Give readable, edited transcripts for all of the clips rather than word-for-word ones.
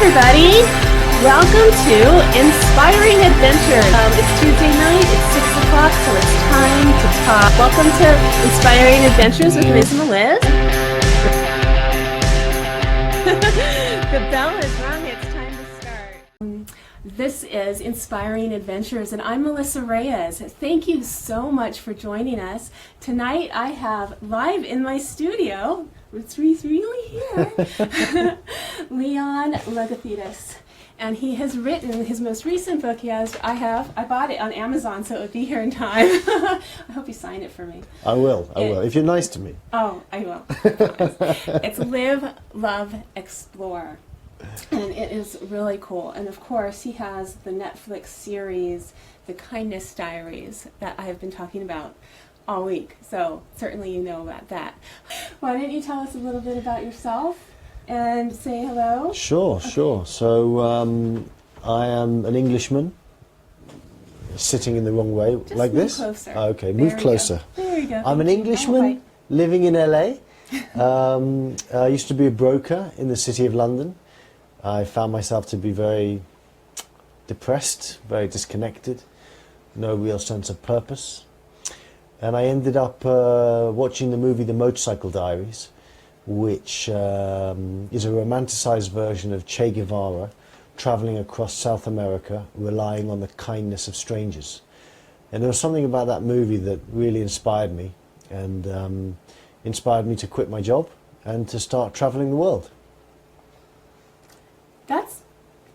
everybody. Welcome to Inspiring Adventures. It's Tuesday night, it's 6 o'clock, so it's time to talk. Welcome to Inspiring Adventures with Miz Meliz. The bell is rung, it's time to start. This is Inspiring Adventures, and I'm Melissa Reyes. Thank you so much for joining us. Tonight I have live in my studio, he's really here, Leon Logothetis. And he has written his most recent book. I bought it on Amazon, so it would be here in time. I hope you sign it for me. I will, if you're nice to me. Oh, I will. I promise. It's Live, Love, Explore. And it is really cool. And of course, he has the Netflix series, The Kindness Diaries, that I have been talking about all week. So certainly you know about that. Why don't you tell us a little bit about yourself and say hello? Sure. So I am an Englishman, sitting in the wrong way, Just like move this. closer. Okay, There move we closer. go. There you go. I'm an Thank you. Englishman living in LA. I used to be a broker in the city of London. I found myself to be very depressed, very disconnected, no real sense of purpose. And I ended up watching the movie The Motorcycle Diaries, which is a romanticized version of Che Guevara traveling across South America, relying on the kindness of strangers. And there was something about that movie that really inspired me, and inspired me to quit my job and to start traveling the world. That's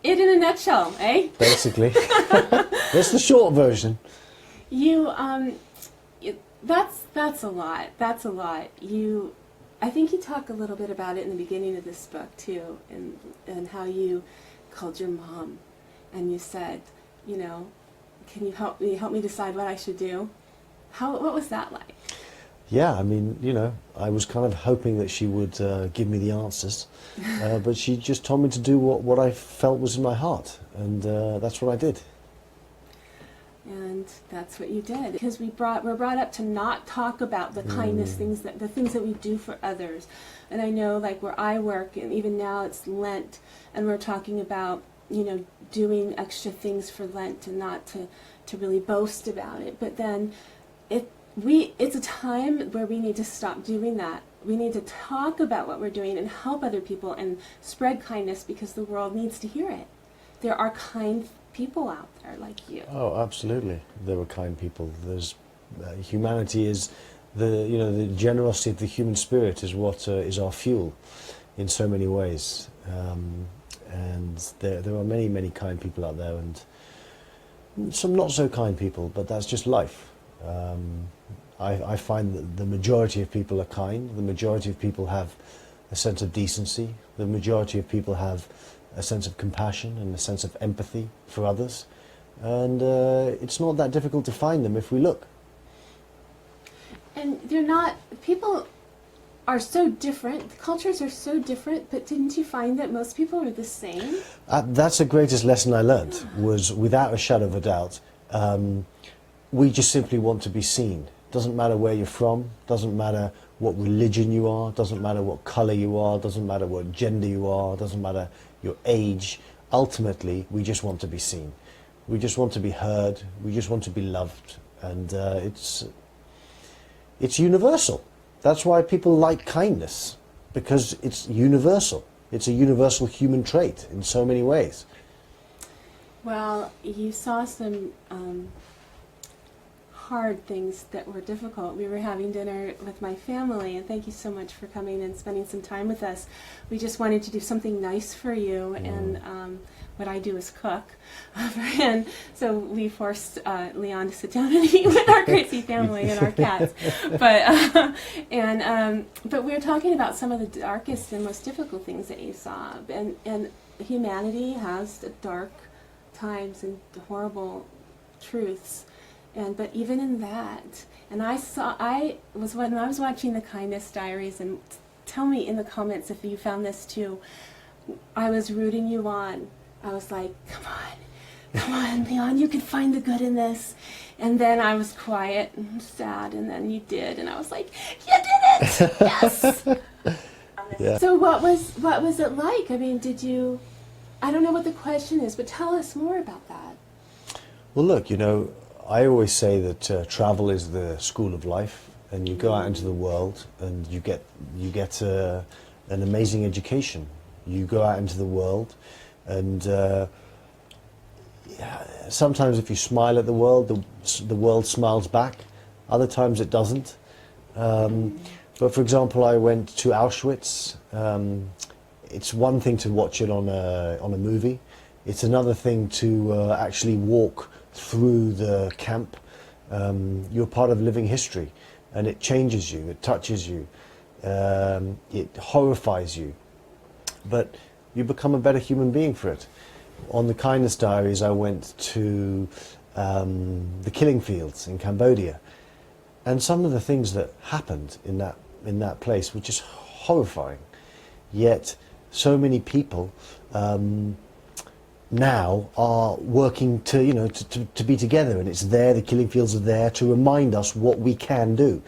it in a nutshell, eh? Basically. That's the short version. That's a lot. That's a lot. I think you talk a little bit about it in the beginning of this book too, and how you called your mom, and you said, can you help me decide what I should do? What was that like? Yeah, I mean, I was kind of hoping that she would give me the answers, but she just told me to do what I felt was in my heart, and that's what I did. And that's what you did, because we're brought up to not talk about the kindness things, the things that we do for others. And I know, like where I work, and even now it's Lent, and we're talking about doing extra things for Lent and not to really boast about it. But then it's a time where we need to stop doing that. We need to talk about what we're doing and help other people and spread kindness, because the world needs to hear it. There are kind people out there like you. Oh, absolutely. There were kind people. There's humanity is the generosity of the human spirit is what is our fuel in so many ways. And there are many kind people out there, and some not so kind people, but that's just life. I find that the majority of people are kind. The majority of people have a sense of decency. The majority of people have a sense of compassion and a sense of empathy for others. And it's not that difficult to find them if we look. And people are so different, cultures are so different, but didn't you find that most people are the same? That's the greatest lesson I learned, was without a shadow of a doubt, we just simply want to be seen. Doesn't matter where you're from, doesn't matter what religion you are, doesn't matter what color you are, doesn't matter what gender you are, doesn't matter your age. Ultimately, we just want to be seen. We just want to be heard, we just want to be loved, and it's universal. That's why people like kindness, because it's universal. It's a universal human trait in so many ways. Well, you saw some hard things that were difficult. We were having dinner with my family, and thank you so much for coming and spending some time with us. We just wanted to do something nice for you, and what I do is cook. And so we forced Leon to sit down and eat with our crazy family and our cats. But we were talking about some of the darkest and most difficult things that you saw, and humanity has the dark times and the horrible truths. But even in that, and when I was watching The Kindness Diaries, and tell me in the comments if you found this too, I was rooting you on. I was like, come on, Leon, you can find the good in this. And then I was quiet and sad, and then you did, and I was like, you did it! Yes! Yeah. So what was it like? I mean, did you I don't know what the question is, but tell us more about that. Well, look, I always say that travel is the school of life, and you go out into the world and you get an amazing education. You go out into the world, and sometimes if you smile at the world smiles back. Other times it doesn't. But for example, I went to Auschwitz. It's one thing to watch it on a movie. It's another thing to actually walk through the camp. You're part of living history, and it changes you, it touches you, it horrifies you, but you become a better human being for it. On the Kindness Diaries, I went to the killing fields in Cambodia, and some of the things that happened in that place were just horrifying. Yet so many people now are working to be together, and it's there, the killing fields are there to remind us what we can do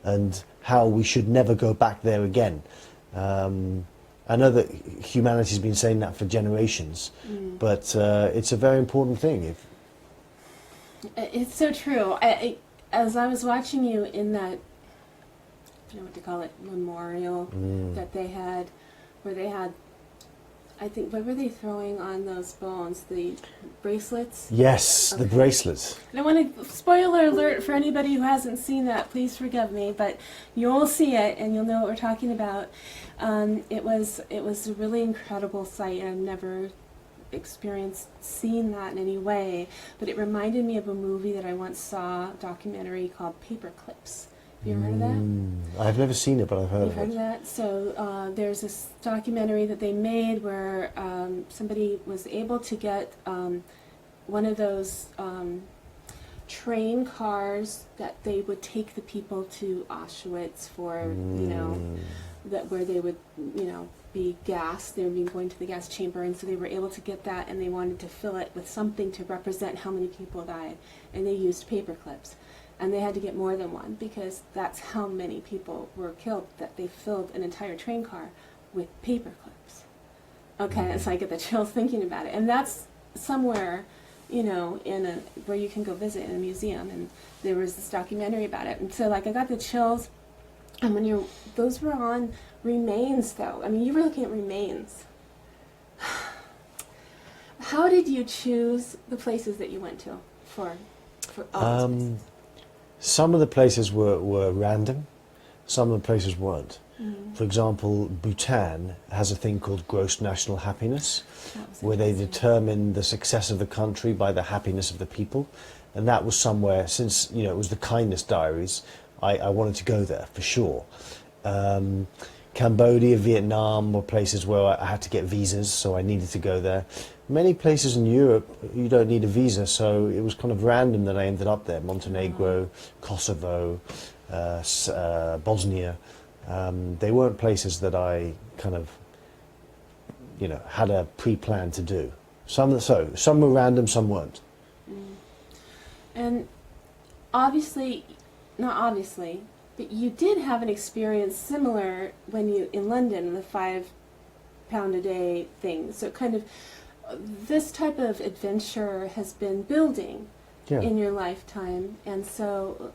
and how we should never go back there again. I know that humanity's been saying that for generations, but it's a very important thing. It's so true. As I was watching you in that, I don't know what to call it, memorial that they had, where they had, I think, what were they throwing on those bones? The bracelets? Yes, okay. The bracelets. I don't want to, spoiler alert for anybody who hasn't seen that, please forgive me, but you'll see it and you'll know what we're talking about. It was a really incredible sight, and I've never experienced seeing that in any way, but it reminded me of a movie that I once saw, a documentary called Paper Clips. Have you ever heard of that? I've never seen it, but I've heard of it. You've heard of that? So there's this documentary that they made where somebody was able to get one of those train cars that they would take the people to Auschwitz for, that where they would, be gassed. They were going to the gas chamber, and so they were able to get that, and they wanted to fill it with something to represent how many people died, and they used paper clips. And they had to get more than one because that's how many people were killed, that they filled an entire train car with paper clips. Okay, so I get the chills thinking about it. And that's somewhere, where you can go visit in a museum, and there was this documentary about it. And so I got the chills, and when those were on remains though. I mean, you were looking at remains. How did you choose the places that you went to for all these places? Some of the places were random, some of the places weren't. For example, Bhutan has a thing called gross national happiness, where they determine the success of the country by the happiness of the people. And that was somewhere, since it was the Kindness Diaries, I wanted to go there for sure. Cambodia, Vietnam were places where I had to get visas, so I needed to go there. Many places in Europe, you don't need a visa, so it was kind of random that I ended up there. Montenegro, Kosovo, Bosnia. They weren't places that I kind of, had a pre-plan to do. Some were random, some weren't. And not obviously, but you did have an experience similar when in London, the £5-a-day thing. So kind of, this type of adventure has been building in your lifetime, and so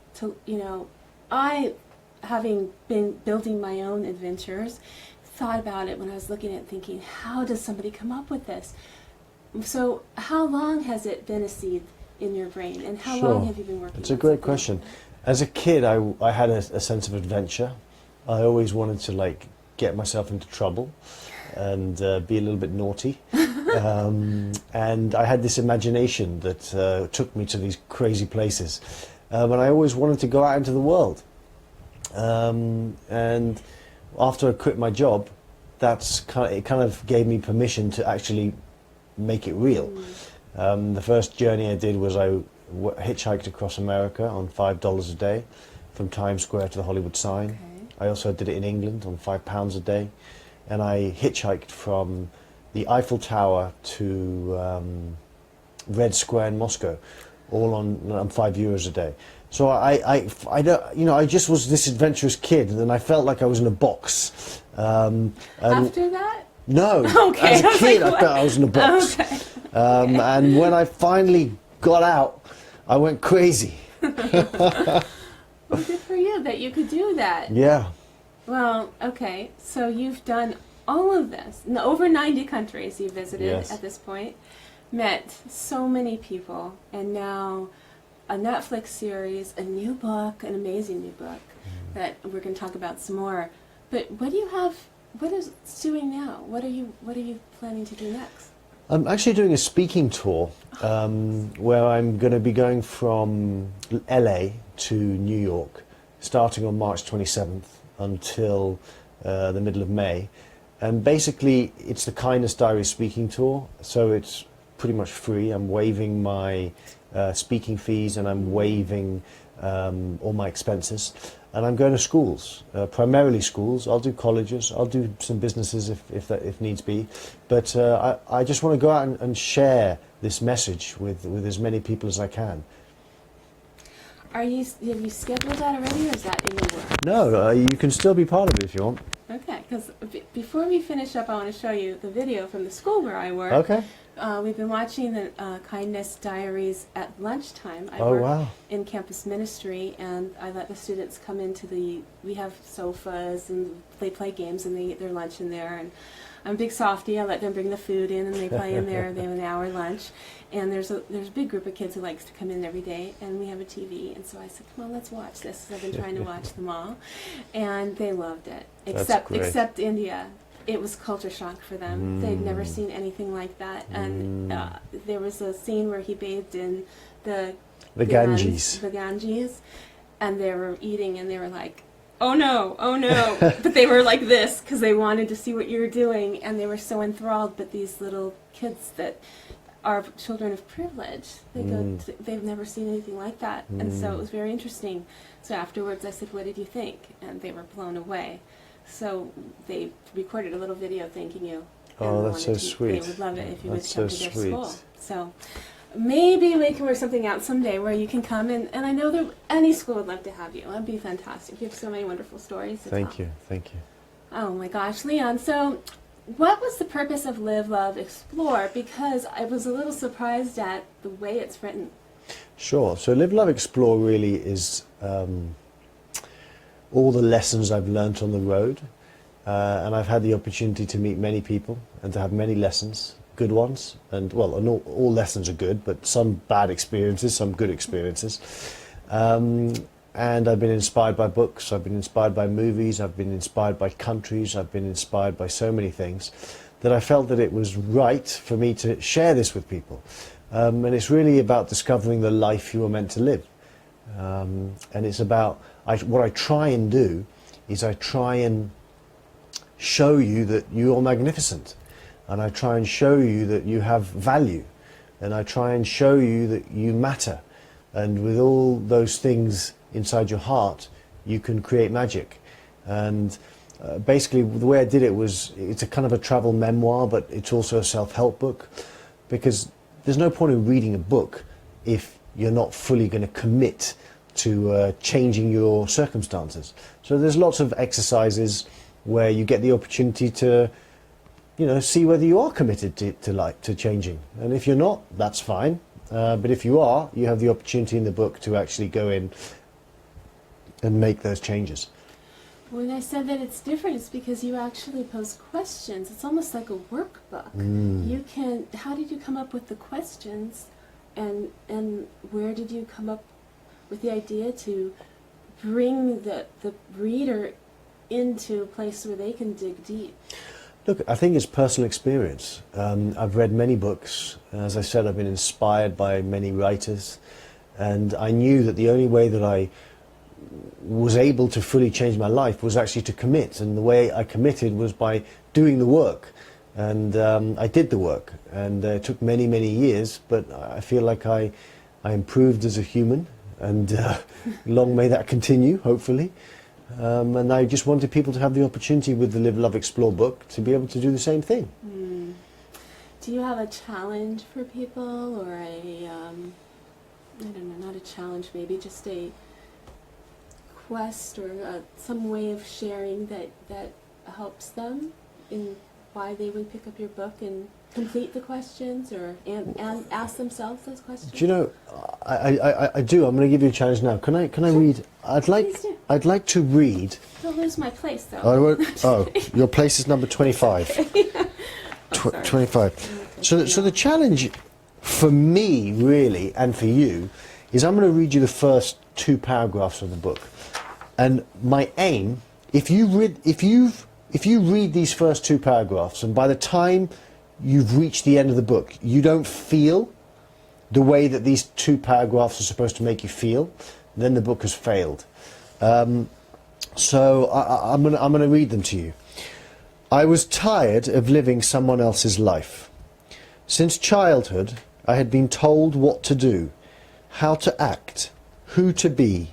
I, having been building my own adventures, thought about it when I was looking at it, thinking, how does somebody come up with this? So how long has it been a seed in your brain, and how long have you been working? It's a great question. As a kid, I had a sense of adventure. I always wanted to get myself into trouble and be a little bit naughty. And I had this imagination that took me to these crazy places. And I always wanted to go out into the world. And after I quit my job, it kind of gave me permission to actually make it real. The first journey I did was I hitchhiked across America on $5 a day from Times Square to the Hollywood sign. Okay. I also did it in England on £5 a day. And I hitchhiked from the Eiffel Tower to Red Square in Moscow, all on €5 a day. So I just was this adventurous kid, and then I felt like I was in a box. After that? No, Okay, as a I was kid like, I thought I was in a box. Okay. And when I finally got out, I went crazy. Well, good for you that you could do that. Yeah. Well, okay, so you've done all of this. Over 90 countries you visited Yes. at this point, met so many people, and now a Netflix series, a new book, an amazing new book that we're going to talk about some more. But what do you have, what is it doing now? What are you planning to do next? I'm actually doing a speaking tour where I'm going to be going from LA to New York, starting on March 27th until the middle of May. And basically, it's the Kindness Diaries speaking tour, so it's pretty much free. I'm waiving my speaking fees, and I'm waiving all my expenses. And I'm going to schools, primarily schools. I'll do colleges. I'll do some businesses if needs be. But I just want to go out and share this message with as many people as I can. Have you scheduled that already, or is that in the works? No, you can still be part of it if you want. Okay, because before we finish up, I want to show you the video from the school where I work. Okay. We've been watching the Kindness Diaries at lunchtime. I Oh, work wow. in campus ministry, and I let the students come into we have sofas, and they play games, and they eat their lunch in there. And I'm a big softie. I let them bring the food in, and they play in there. They have an hour lunch. And there's a big group of kids who likes to come in every day, and we have a TV. And so I said, come on, let's watch this. 'Cause I've been trying to watch them all. And they loved it, great. except India. It was culture shock for them. They'd never seen anything like that. And there was a scene where he bathed in the Ganges. The Ganges, and they were eating, and they were like, oh no, oh no. But they were like this because they wanted to see what you were doing, and they were so enthralled. But these little kids that are children of privilege, they've never seen anything like that. And so it was very interesting. So afterwards I said, what did you think? And they were blown away. So they recorded a little video thanking you. Oh, that's so sweet. They would love it if you would That's come so to their sweet. school. So maybe we can work something out someday where you can come, and I know that any school would love to have you. That'd be fantastic. You have so many wonderful stories to tell. Thank you. Oh my gosh, Leon. So what was the purpose of Live, Love, Explore? Because I was a little surprised at the way it's written. Sure. So Live, Love, Explore really is all the lessons I've learnt on the road. And I've had the opportunity to meet many people and to have many lessons, good ones. And all lessons are good, but some bad experiences, some good experiences. And I've been inspired by books, I've been inspired by movies, I've been inspired by countries, I've been inspired by so many things that I felt that it was right for me to share this with people. And it's really about discovering the life you are meant to live. And it's about, what I try and do is I try and show you that you are magnificent. And I try and show you that you have value. And I try and show you that you matter. And with all those things inside your heart, you can create magic. And basically the way I did it was, it's a kind of a travel memoir, but it's also a self-help book, because there's no point in reading a book if you're not fully going to commit to changing your circumstances. So there's lots of exercises where you get the opportunity to, see whether you are committed to changing. And if you're not, that's fine. But if you are, you have the opportunity in the book to actually go in and make those changes. When I said that it's different, it's because you actually pose questions. It's almost like a workbook. How did you come up with the questions, and where did you come up with the idea to bring the reader into a place where they can dig deep? Look, I think it's personal experience. I've read many books. As I said, I've been inspired by many writers, and I knew that the only way that I was able to fully change my life was actually to commit, and the way I committed was by doing the work. And I did the work, and it took many, many years, but I feel like I improved as a human, and long may that continue, hopefully. And I just wanted people to have the opportunity with the Live, Love, Explore book to be able to do the same thing. Do you have a challenge for people, or I don't know, not a challenge, maybe just a quest or some way of sharing that helps them in why they would pick up your book and complete the questions and ask themselves those questions? Do you know, I do. I'm going to give you a challenge now. Can I read? I'd like to read. Don't lose my place, though. Oh, your place is number 25. Yeah. 25. So the challenge for me, really, and for you, is I'm going to read you the first 2 paragraphs of the book. And my aim, if you read these first 2 paragraphs, and by the time you've reached the end of the book, you don't feel the way that these 2 paragraphs are supposed to make you feel, then the book has failed. So I'm going to read them to you. I was tired of living someone else's life. Since childhood, I had been told what to do, how to act, who to be.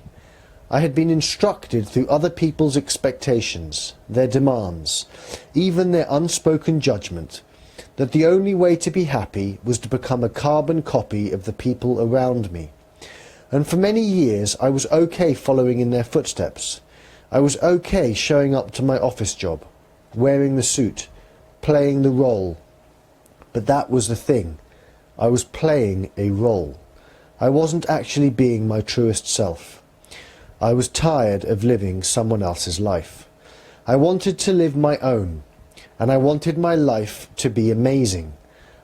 I had been instructed through other people's expectations, their demands, even their unspoken judgment, that the only way to be happy was to become a carbon copy of the people around me. And for many years I was okay following in their footsteps. I was okay showing up to my office job, wearing the suit, playing the role. But that was the thing. I was playing a role. I wasn't actually being my truest self. I was tired of living someone else's life. I wanted to live my own, and I wanted my life to be amazing.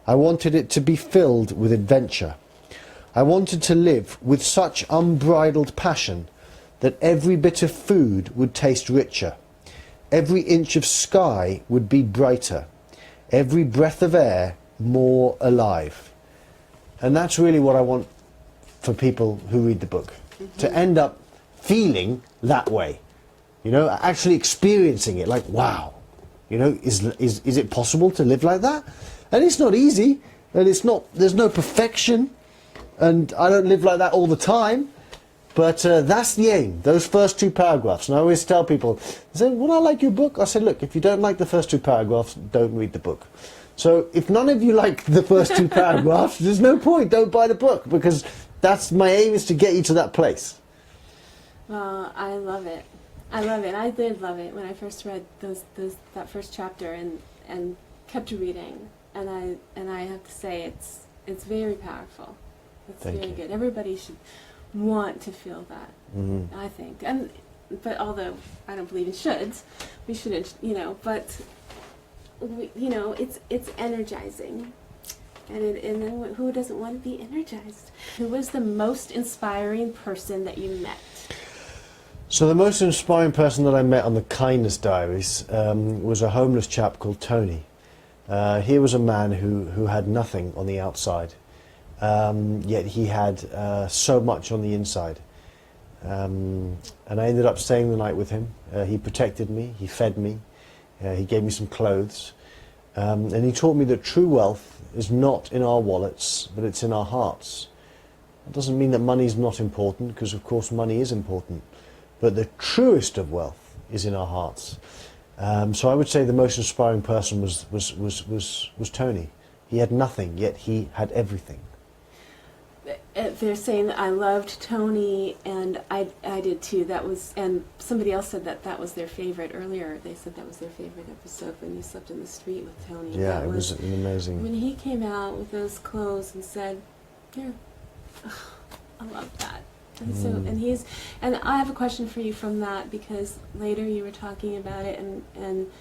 I wanted it to be filled with adventure. I wanted to live with such unbridled passion that every bit of food would taste richer, every inch of sky would be brighter, every breath of air more alive. And that's really what I want for people who read the book, to end up feeling that way, you know, actually experiencing it, like, wow, you know, is it possible to live like that? And it's not easy, and there's no perfection, and I don't live like that all the time. But that's the aim, those first 2 paragraphs. And I always tell people, they say, "Would I like your book?" I say, look, if you don't like the first 2 paragraphs, don't read the book. So if none of you like the first 2 paragraphs, there's no point, don't buy the book, because that's my aim, is to get you to that place. Well, I love it. I love it. I did love it when I first read that first chapter and kept reading. And I have to say, it's very powerful. It's Thank very you. good. Everybody should want to feel that, I think. But although I don't believe in shoulds, we shouldn't, you know, but you know, it's energizing. And then who doesn't want to be energized? Who was the most inspiring person that you met? So the most inspiring person that I met on the Kindness Diaries was a homeless chap called Tony. He was a man who had nothing on the outside, yet he had so much on the inside. And I ended up staying the night with him. He protected me, he fed me, he gave me some clothes, and he taught me that true wealth is not in our wallets, but it's in our hearts. It doesn't mean that money is not important, because of course money is important, but the truest of wealth is in our hearts. So I would say the most inspiring person was Tony. He had nothing, yet he had everything. They're saying that I loved Tony, and I did too. And somebody else said that was their favorite earlier. They said that was their favorite episode, when you slept in the street with Tony. Yeah, it was amazing. When he came out with those clothes and said, "Here," I love that. And I have a question for you from that, because later you were talking about it and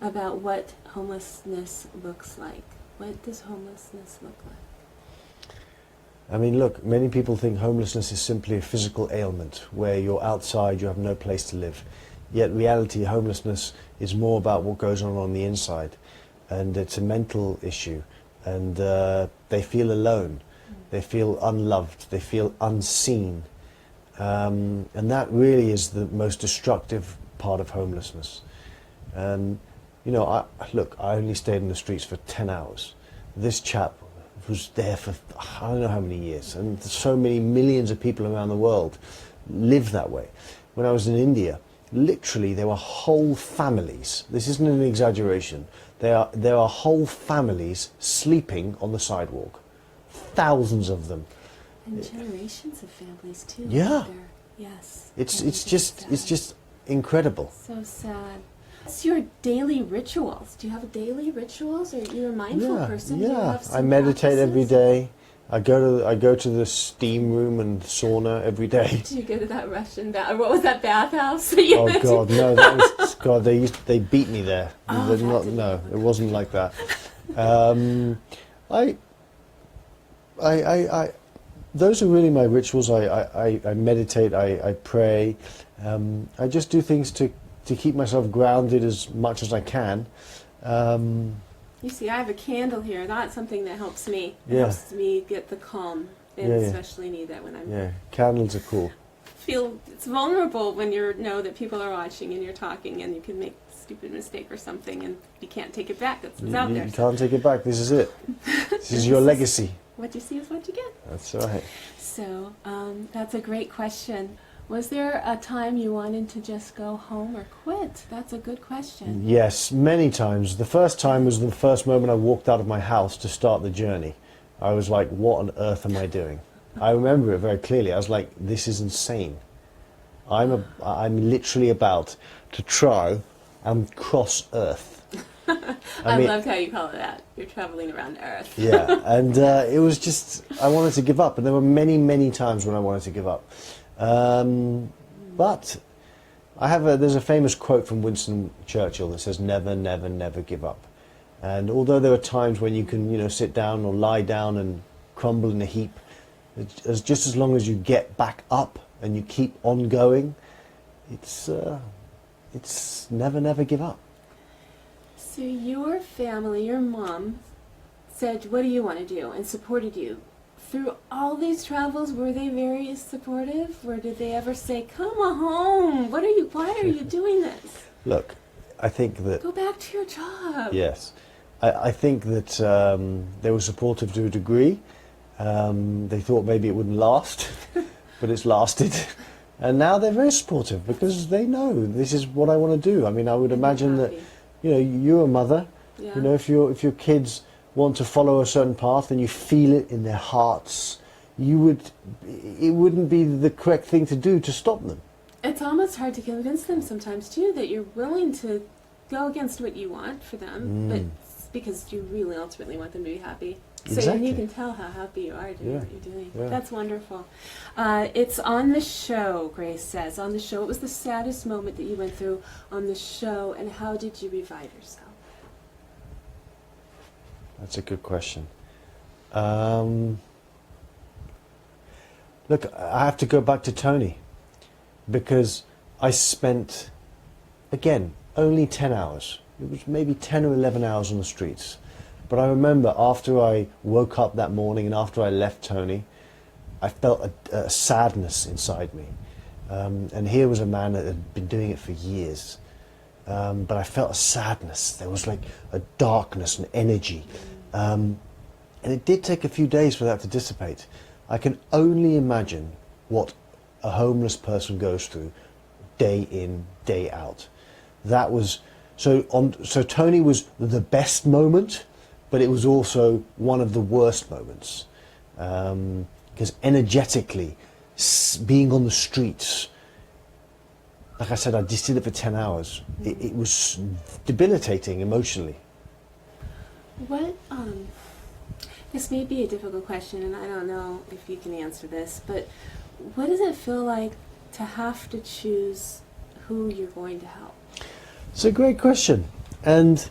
about what homelessness looks like. What does homelessness look like? I mean, look, many people think homelessness is simply a physical ailment, where you're outside, you have no place to live. Yet reality, homelessness is more about what goes on the inside. And it's a mental issue. And they feel alone. They feel unloved. They feel unseen. And that really is the most destructive part of homelessness. You know, I only stayed in the streets for 10 hours. This chap was there for I don't know how many years, and so many millions of people around the world live that way. When I was in India, literally there were whole families, this isn't an exaggeration, there are whole families sleeping on the sidewalk. Thousands of them. And generations of families too. Yeah. Yes. It's just incredible. So sad. What's your daily rituals? Do you have daily rituals? Are you a mindful person? Do you have I some meditate every practices? day. I go to the steam room and sauna every day. Do you go to that Russian bath? Or what was that bathhouse that you Oh went God, to? no! That was God. They beat me there. Oh, They're that not, didn't no, happen. it wasn't like that. I, I, those are really my rituals. I meditate. I pray. I just do things to keep myself grounded as much as I can. You see, I have a candle here. That's something that helps me. It Yeah. helps me get the calm. And Yeah, yeah. especially need that when I'm Yeah, candles are cool. feel it's vulnerable when you know that people are watching and you're talking and you can make a stupid mistake or something and you can't take it back. That's what's out there. You So can't take it back. This is it. This is your legacy. what you see is what you get. That's right. So that's a great question. Was there a time you wanted to just go home or quit? That's a good question. Yes, many times. The first time was the first moment I walked out of my house to start the journey. I was like, what on earth am I doing? I remember it very clearly. I was like, this is insane. I'm literally about to try and cross Earth. I loved how you call it that. You're traveling around Earth. Yeah, and it was just, I wanted to give up. And there were many, many times when I wanted to give up. But there's a famous quote from Winston Churchill that says, never, never, never give up. And although there are times when you can, sit down or lie down and crumble in a heap, just as long as you get back up and you keep on going, it's never, never give up. So your family, your mom, said, what do you want to do? And supported you. Through all these travels, were they very supportive? Or did they ever say, come on home, why are you doing this? Look, I think that... Go back to your job. Yes. I think that they were supportive to a degree. They thought maybe it wouldn't last, but it's lasted. And now they're very supportive because they know this is what I want to do. I mean, I would imagine that, you're a mother. Yeah. If your kids want to follow a certain path and you feel it in their hearts, it wouldn't be the correct thing to do to stop them. It's almost hard to convince them sometimes, too, that you're willing to go against what you want for them, but it's because you really ultimately want them to be happy. So Exactly. you can tell how happy you are doing what you're doing. Yeah. That's wonderful. It's on the show, Grace says. On the show, what was the saddest moment that you went through on the show, and how did you revive yourself? That's a good question. Look, I have to go back to Tony because I spent, again, only 10 hours. It was maybe 10 or 11 hours on the streets. But I remember after I woke up that morning and after I left Tony, I felt a sadness inside me. And here was a man that had been doing it for years. But I felt a sadness. There was like a darkness and energy. And it did take a few days for that to dissipate. I can only imagine what a homeless person goes through day in, day out. That was, so Tony was the best moment, but it was also one of the worst moments. Because energetically, being on the streets, like I said, I just did it for 10 hours. It was debilitating emotionally. What, this may be a difficult question, and I don't know if you can answer this, but what does it feel like to have to choose who you're going to help? It's a great question. And,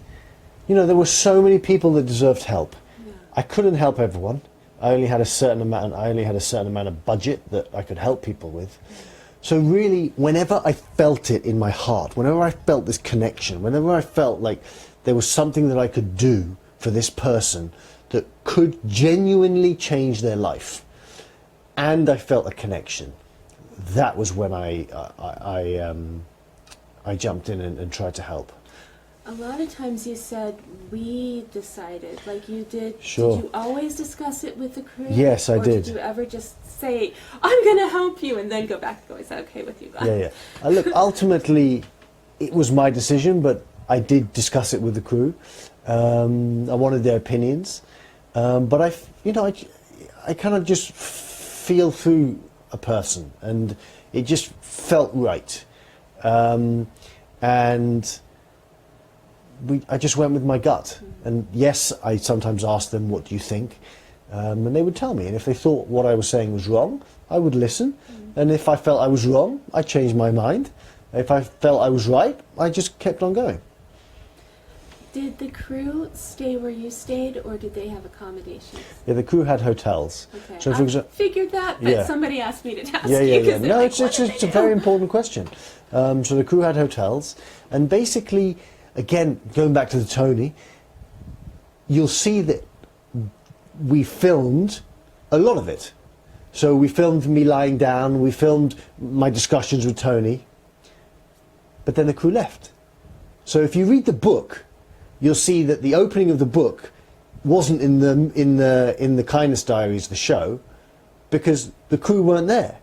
there were so many people that deserved help. Yeah. I couldn't help everyone. I only had a certain amount of budget that I could help people with. So really, whenever I felt it in my heart, whenever I felt this connection, whenever I felt like there was something that I could do for this person that could genuinely change their life, and I felt a connection, that was when I jumped in and tried to help. A lot of times you said, we decided, like you did. Sure. Did you always discuss it with the crew? Yes, I or did. Did you ever just say, I'm going to help you, and then go back and go, is that okay with you guys? Yeah. Look, ultimately, it was my decision, but I did discuss it with the crew. I wanted their opinions. But I kind of just feel through a person, and it just felt right. And I just went with my gut. And yes, I sometimes asked them, what do you think? And they would tell me. And if they thought what I was saying was wrong, I would listen. And if I felt I was wrong, I changed my mind. If I felt I was right, I just kept on going. Did the crew stay where you stayed, or did they have accommodations? Yeah, the crew had hotels. Okay, So, for I figured that, but Yeah. somebody asked me to ask Yeah. you. 'Cause they're No, like, it's what did a they do? very important question. So the crew had hotels, and basically, again, going back to the Tony, you'll see that we filmed a lot of it. So we filmed me lying down, we filmed my discussions with Tony, but then the crew left. So if you read the book, you'll see that the opening of the book wasn't in the Kindness Diaries, the show, because the crew weren't there.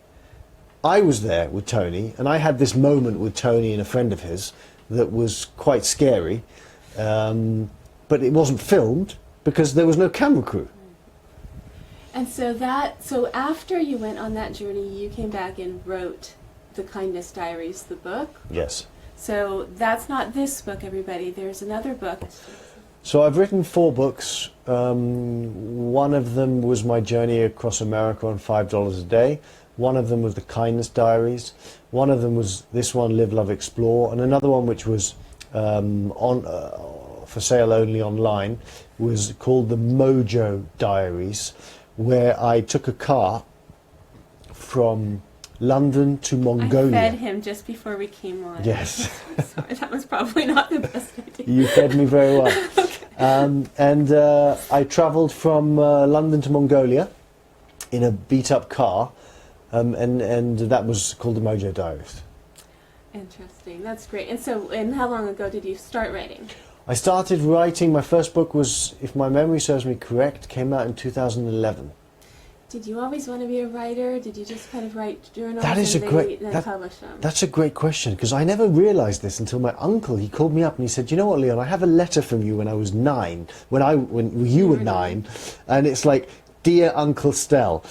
I was there with Tony, and I had this moment with Tony and a friend of his that was quite scary, but it wasn't filmed because there was no camera crew. And so after you went on that journey, you came back and wrote the Kindness Diaries, the book. Yes. So that's not this book, everybody. There's another book. So I've written 4 books. One of them was my journey across America on $5 a day. One of them was the Kindness Diaries. One of them was this one, Live, Love, Explore. And another one, which was for sale only online, was called the Mojo Diaries, where I took a car from London to Mongolia. I fed him just before we came on. Yes. Sorry, that was probably not the best idea. You fed me very well. Okay. I travelled from London to Mongolia in a beat-up car, and that was called the Mojo Diaries. Interesting. That's great. And how long ago did you start writing? I started writing, my first book was, if my memory serves me correct, came out in 2011. Did you always want to be a writer? Did you just kind of write journals That is and a great- then that- publish them? That's a great question, because I never realised this until my uncle, he called me up and he said, you know what, Leon, I have a letter from you when I was 9, when you were 9, and it's like, Dear Uncle Stell,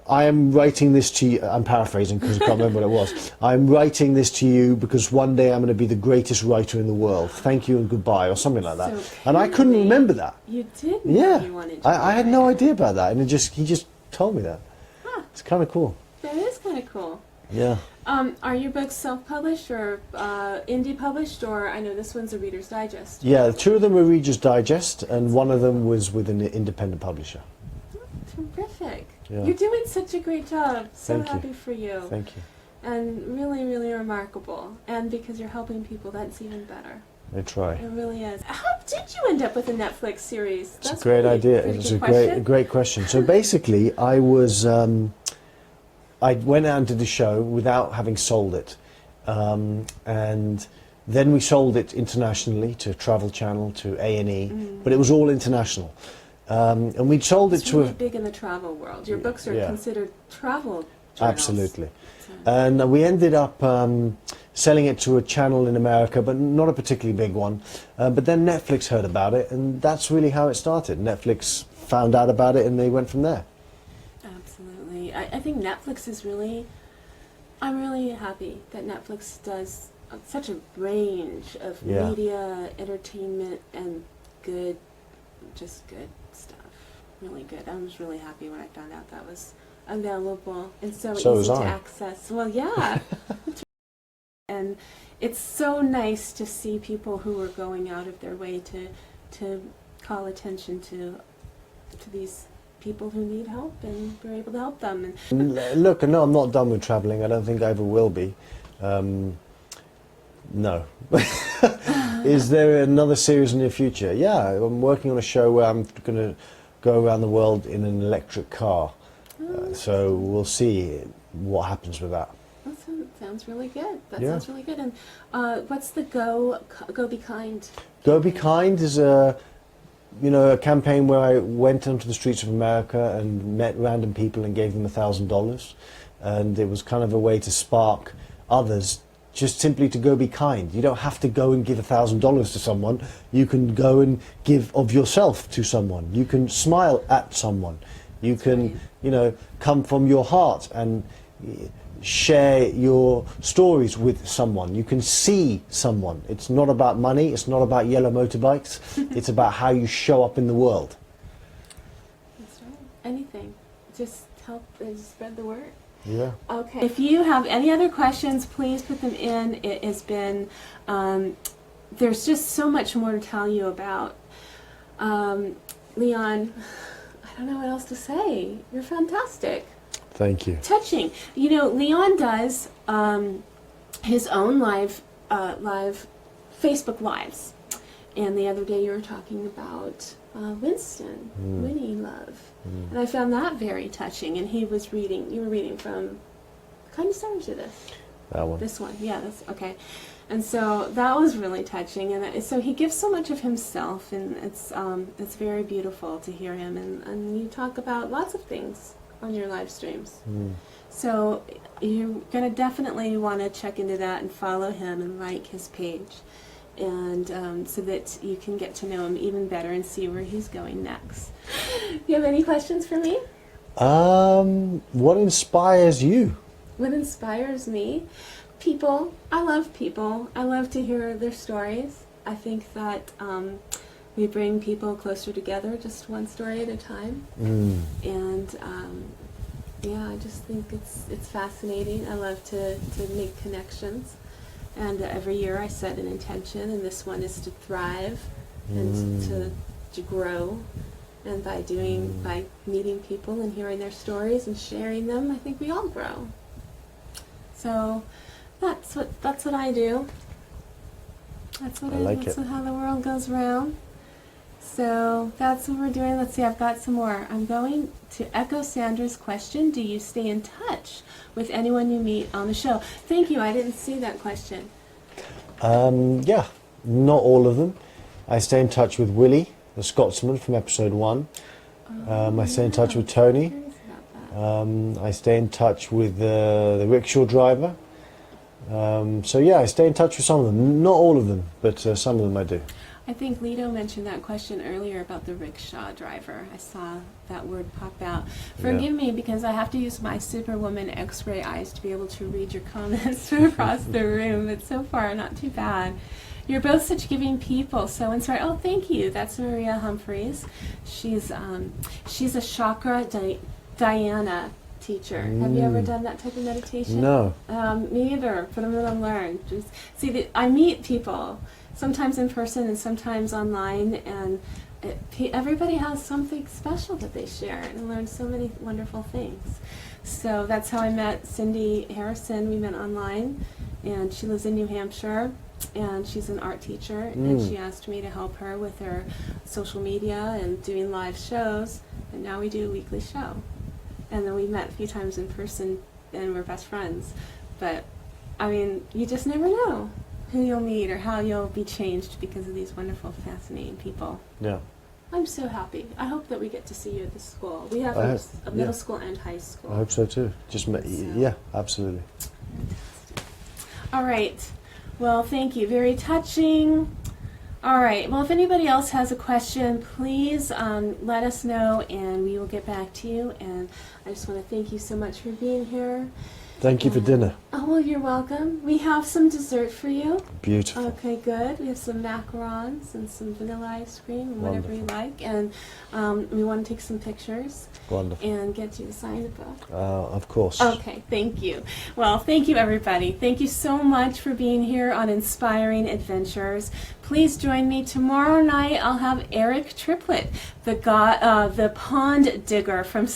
I am writing this to you, I'm paraphrasing because I can't remember what it was. I'm writing this to you because one day I'm going to be the greatest writer in the world. Thank you and goodbye, or something like that. So And I couldn't apparently remember that. You did know Yeah, you wanted to I had write. no idea about that, and he just told me that. Huh. It's kind of cool. That is kind of cool. Yeah. Are your books self-published or indie published, or I know this one's a Reader's Digest? Yeah, 2 of them were Reader's Digest, and one of them was with an independent publisher. Terrific. Yeah. You're doing such a great job. So Thank you. happy for you. Thank you. And really, really remarkable. And because you're helping people, that's even better. I try. It really is. How did you end up with a Netflix series? It's a great idea. It's a great question. So basically, I went out and did the show without having sold it, and then we sold it internationally to Travel Channel, to A&E, but it was all international, and we'd sold it It's to really a big in the travel world. Your books are Yeah. considered travel journals. absolutely, So- and we ended up selling it to a channel in America, but not a particularly big one. But then Netflix heard about it, and that's really how it started. Netflix found out about it, and they went from there. Absolutely. I think Netflix is really, I'm really happy that Netflix does such a range of Yeah. media, entertainment, and just good stuff. Really good. I was really happy when I found out that was available and so So easy was to I. access. Well, yeah. And it's so nice to see people who are going out of their way to call attention to these people who need help, and we're able to help them. And Look, no, I'm not done with travelling. I don't think I ever will be. No. Is there another series in the future? Yeah, I'm working on a show where I'm going to go around the world in an electric car. So we'll see what happens with that. that sounds really good. That Yeah. sounds really good. And what's the Go Be Kind? Go Be Kind is a campaign where I went onto the streets of America and met random people and gave them $1,000, and it was kind of a way to spark others just simply to go be kind. You don't have to go and give $1,000 to someone. You can go and give of yourself to someone. You can smile at someone. You can, come from your heart and share your stories with someone. You can see someone. It's not about money. It's not about yellow motorbikes. It's about how you show up in the world. That's right. Anything. Just help spread the word. Yeah. Okay. If you have any other questions, please put them in. It has been, there's just so much more to tell you about. Leon, I don't know what else to say. You're fantastic. Thank you. Touching. You know, Leon does his own live Facebook Lives. And the other day you were talking about Winston, Winnie Love. And I found that very touching. And he was reading, you were reading from, kind of similar to this. That one. This one, yeah, that's okay. And so that was really touching. And so he gives so much of himself, and it's very beautiful to hear him. And you talk about lots of things on your live streams. So you're going to definitely want to check into that and follow him and like his page, and so that you can get to know him even better and see where he's going next. Do you have any questions for me? What inspires you? What inspires me? People. I love people. I love to hear their stories. I think that we bring people closer together, just one story at a time. And yeah, I just think it's fascinating. I love to make connections. And every year I set an intention, and this one is to thrive and to grow. And by meeting people and hearing their stories and sharing them, I think we all grow. So that's what I do. That's what I like do. That's it. how the world goes round. So that's what we're doing. Let's see, I've got some more. I'm going to echo Sandra's question. Do you stay in touch with anyone you meet on the show? Thank you. I didn't see that question. Yeah, not all of them. I stay in touch with Willie, the Scotsman from episode 1. I stay in touch with Tony. I'm curious about that. I stay in touch with the rickshaw driver. So yeah, I stay in touch with some of them. Not all of them, but some of them I do. I think Lito mentioned that question earlier about the rickshaw driver. I saw that word pop out. Forgive me, because I have to use my Superwoman X-ray eyes to be able to read your comments from across the room. But so far, not too bad. You're both such giving people, so inspired. Oh, thank you. That's Maria Humphreys. She's a chakra Diana teacher. Have you ever done that type of meditation? No. Me either, but I'm going to learn. Just see, I meet people, sometimes in person and sometimes online, and everybody has something special that they share, and I learned so many wonderful things. So that's how I met Cindy Harrison. We met online, and she lives in New Hampshire, and she's an art teacher, and she asked me to help her with her social media and doing live shows, and now we do a weekly show. And then we met a few times in person, and we're best friends. But, I mean, you just never know who you'll meet or how you'll be changed because of these wonderful, fascinating people. Yeah. I'm so happy. I hope that we get to see you at the school. We have a middle school and high school. I hope so too. Yeah, absolutely. All right. Well, thank you. Very touching. All right. Well, if anybody else has a question, please let us know, and we will get back to you. And I just want to thank you so much for being here. Thank you for dinner. Oh, well, you're welcome. We have some dessert for you. Beautiful. Okay, good. We have some macarons and some vanilla ice cream and whatever you like. And we want to take some pictures. Wonderful. And get you to sign the book. Of course. Okay, thank you. Well, thank you, everybody. Thank you so much for being here on Inspiring Adventures. Please join me tomorrow night. I'll have Eric Triplett, the pond digger from...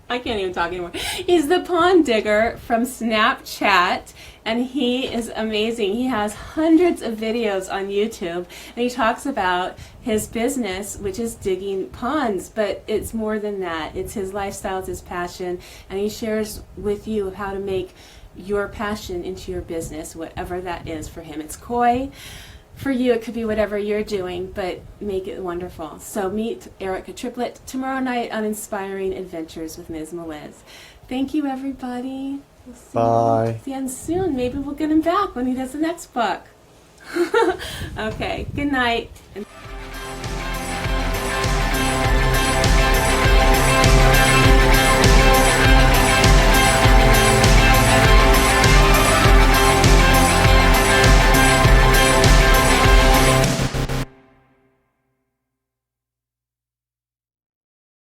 I can't even talk anymore. He's the pond digger from Snapchat, and he is amazing. He has hundreds of videos on YouTube, and he talks about his business, which is digging ponds, but it's more than that. It's his lifestyle, it's his passion, and he shares with you how to make your passion into your business, whatever that is for him. It's koi. For you, it could be whatever you're doing, but make it wonderful. So meet Eric Triplett tomorrow night on Inspiring Adventures with Miz Meliz. Thank you, everybody. We'll see you soon. Maybe we'll get him back when he does the next book. Okay, good night. And